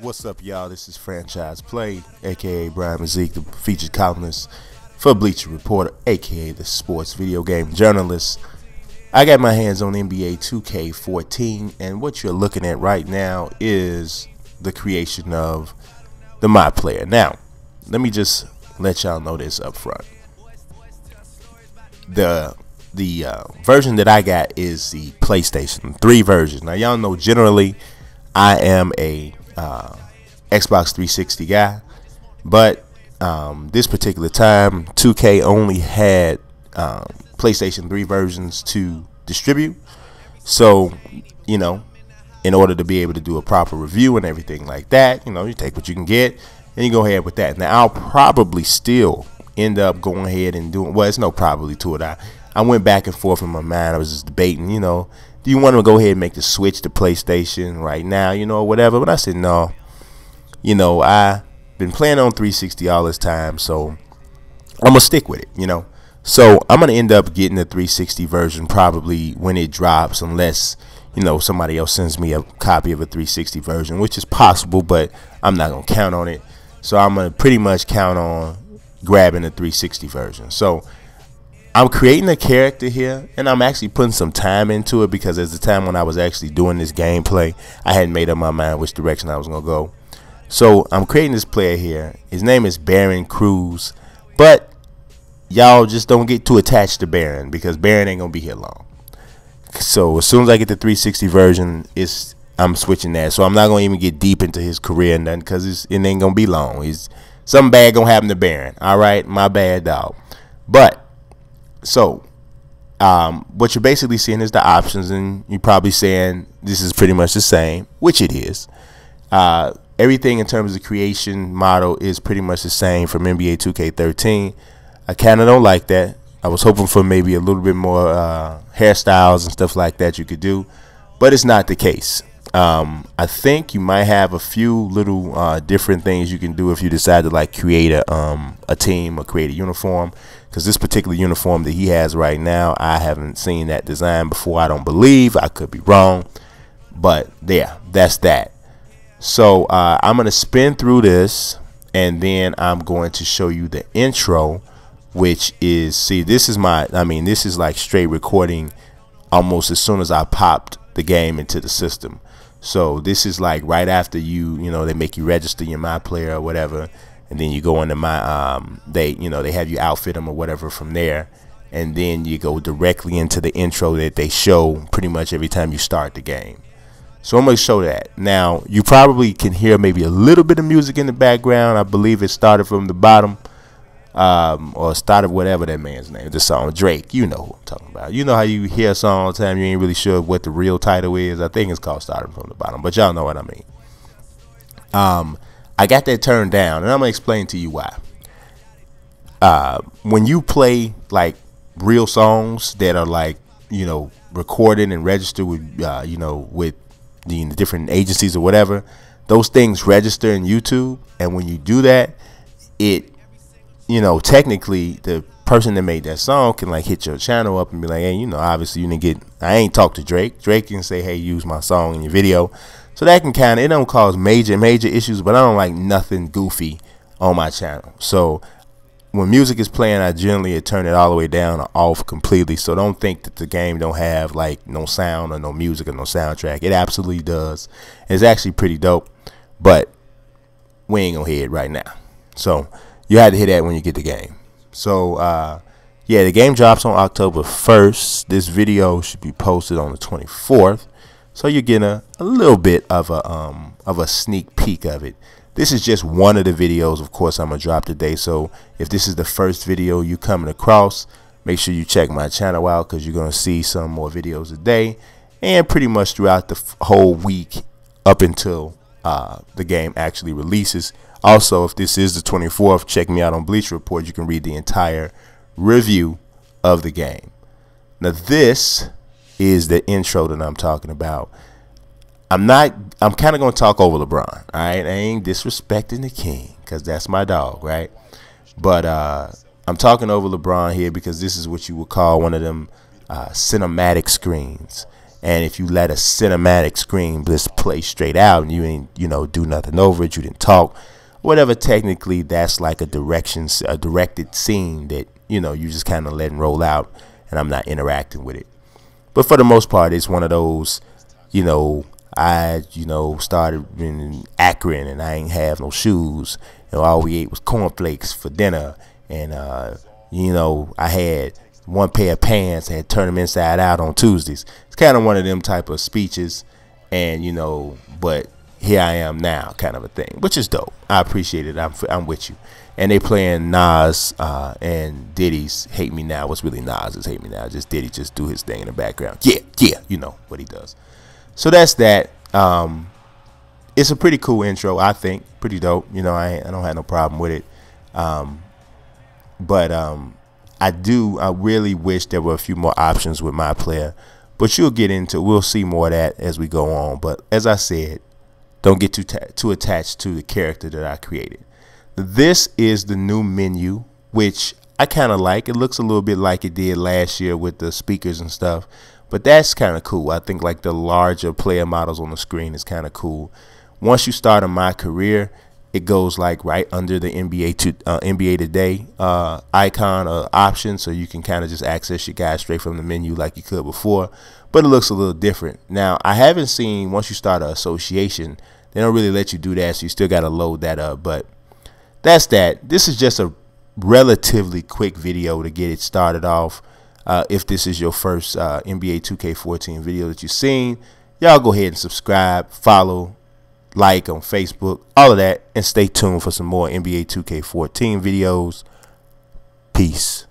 What's up, y'all? This is Franchise Play, aka Brian Mazik, the featured columnist for Bleacher Reporter, aka the sports video game journalist. I got my hands on NBA 2K14, and what you're looking at right now is the creation of the My Player. Now, let me just let y'all know this up front. The version that I got is the PlayStation 3 version. Now, y'all know generally I am a Xbox 360 guy, but this particular time 2K only had PlayStation 3 versions to distribute. So, in order to be able to do a proper review and everything like that, you take what you can get and you go ahead with that. Now, I'll probably still end up going ahead and doing, well, it's no probably to it. I went back and forth in my mind. I was just debating, do you want to go ahead and make the switch to PlayStation right now, or whatever? But I said, no, I've been playing on 360 all this time, so I'm going to stick with it, So I'm going to end up getting the 360 version probably when it drops, unless, somebody else sends me a copy of a 360 version, which is possible, but I'm not going to count on it. So I'm going to pretty much count on grabbing the 360 version. So I'm creating a character here, and I'm actually putting some time into it because at the time when I was actually doing this gameplay, I hadn't made up my mind which direction I was going to go. So I'm creating this player here. His name is Baron Cruz, but y'all just don't get too attached to Baron because Baron ain't going to be here long. So as soon as I get the 360 version, I'm switching that. So I'm not going to even get deep into his career and nothing because it ain't going to be long. Something bad going to happen to Baron. All right, my bad, dog. But so what you're basically seeing is the options, and you're probably saying this is pretty much the same, which it is. Everything in terms of creation model is pretty much the same from NBA 2K13. I kind of don't like that. I was hoping for maybe a little bit more hairstyles and stuff like that you could do, but it's not the case. I think you might have a few little different things you can do if you decide to create a team or create a uniform, because this particular uniform that he has right now, I haven't seen that design before. I don't believe. I could be wrong, but yeah, that's that. So I'm going to spin through this, and then I'm going to show you the intro, which is, see, this is this is like straight recording almost as soon as I popped the game into the system. So this is like right after they make you register your My Player or whatever, and then you go into my they have you outfit them or whatever from there, and then you go directly into the intro that they show pretty much every time you start the game. So I'm going to show that. Now, you probably can hear maybe a little bit of music in the background. I believe it started from the bottom, or started whatever that man's name, the song, Drake. You know who I'm talking about. You know how you hear a song all the time, you ain't really sure what the real title is. I think it's called Starting From the Bottom, but y'all know what I mean. I got that turned down, and I'm going to explain to you why. When you play real songs that are recorded and registered with with the different agencies or whatever, those things register in YouTube, and when you do that, it technically the person that made that song can hit your channel up and be like, hey, obviously you didn't get, I ain't talked to Drake can say, hey, use my song in your video. So that can it don't cause major issues, but I don't like nothing goofy on my channel. So when music is playing, I generally turn it all the way down or off completely. So don't think that the game don't have no sound or no music or no soundtrack. It absolutely does. It's actually pretty dope, but we ain't gonna hear it right now. So you had to hear that when you get the game. So yeah, the game drops on October 1st. This video should be posted on the 24th. So you're getting a little bit of a sneak peek of it. This is just one of the videos, of course, I'm going to drop today. So if this is the first video you coming across, make sure you check my channel out, because you're going to see some more videos a day and pretty much throughout the whole week up until the game actually releases. Also, if this is the 24th, check me out on Bleacher Report. You can read the entire review of the game. Now, this is the intro that I'm talking about. I'm kind of going to talk over LeBron, all right? I ain't disrespecting the king, because that's my dog, right? But I'm talking over LeBron here because this is what you would call one of them cinematic screens. And if you let a cinematic screen just play straight out and you ain't, do nothing over it, you didn't talk, whatever, technically that's like a directed scene that, you just kind of letting roll out and I'm not interacting with it. But for the most part, it's one of those, I, started in Akron and I ain't have no shoes. All we ate was cornflakes for dinner. And, I had one pair of pants. I had turned them inside out on Tuesdays. It's kind of one of them type of speeches. And, but here I am now kind of a thing, which is dope. I appreciate it. I'm with you. And they playing Nas and Diddy's Hate Me Now. What's really Nas's Hate Me Now? Just Diddy just do his thing in the background. Yeah, you know what he does. So that's that. It's a pretty cool intro, I think. Pretty dope. I don't have no problem with it. But I really wish there were a few more options with my player. But we'll see more of that as we go on. But as I said, don't get too attached to the character that I created. This is the new menu, which I kind of like. It looks a little bit like it did last year with the speakers and stuff. But that's kind of cool. I think like the larger player models on the screen is kind of cool. Once you start on My Career, it goes like right under the NBA Today icon or option, so you can kind of just access your guys straight from the menu like you could before. But it looks a little different. Now, I haven't seen, once you start an association, they don't really let you do that, so you still got to load that up. But that's that. This is just a relatively quick video to get it started off. If this is your first NBA 2K14 video that you've seen, y'all go ahead and subscribe, follow, like on Facebook, all of that, and stay tuned for some more NBA 2K14 videos. Peace.